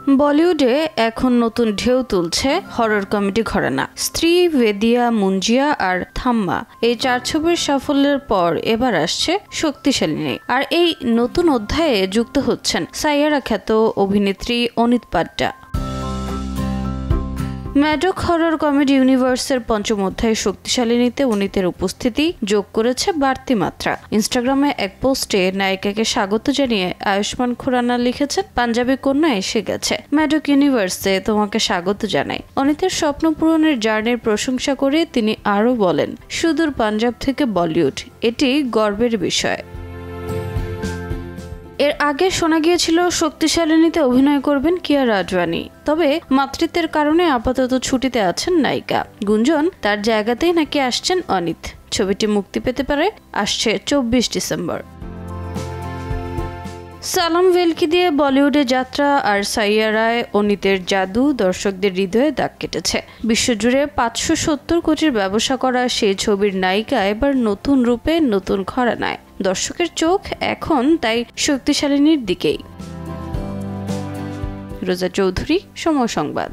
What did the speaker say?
বলিউডে এখন নতুন ঢেউ তুলছে হরর কমেডি ঘরানা। স্ত্রী, বেদিয়া, মুঞ্জিয়া আর থাম্মা এই 4 ছবির সাফল্যের পর এবার আসছে শক্তিশালিনী। আর এই নতুন অধ্যায়ে যুক্ত হচ্ছেন সাইয়ারা খ্যাত অভিনেত্রী অনিত পাড্ডা। ম্যাডক হরর কমেডি ইউনিভার্সের পঞ্চম অধ্যায়ে শক্তিশালিনীতে অনিতের উপস্থিতি যোগ করেছে বাড়তি মাত্রা। ইনস্টাগ্রামে এক পোস্টে নায়িকাকে স্বাগত জানিয়ে আয়ুষ্মান খুরানা লিখেছেন, পাঞ্জাবি কন্যা এসে গেছে, ম্যাডক ইউনিভার্সে তোমাকে স্বাগত জানাই। অনিতের স্বপ্ন পূরণের জার্নির প্রশংসা করে তিনি আরও বলেন, সুদূর পাঞ্জাব থেকে বলিউড, এটি গর্বের বিষয়। এর আগে শোনা গিয়েছিল শক্তিশালিনীতে অভিনয় করবেন কিয়ারা আডবাণী, তবে মাতৃত্বের কারণে আপাতত ছুটিতে আছেন নায়িকা। গুঞ্জন তার জায়গাতেই নাকি আসছেন অনিত। ছবিটি মুক্তি পেতে পারে আসছে 24 ডিসেম্বর। সালাম ভেলকি দিয়ে বলিউডে যাত্রা আর সাইয়ারায় অনিতের জাদু দর্শকদের হৃদয়ে দাগ কেটেছে। বিশ্বজুড়ে 570 কোটির ব্যবসা করা সেই ছবির নায়িকা এবার নতুন রূপে নতুন ঘরানায়। দর্শকের চোখ এখন তাই শক্তিশালিনীর দিকেই। রোজা চৌধুরী, সময় সংবাদ।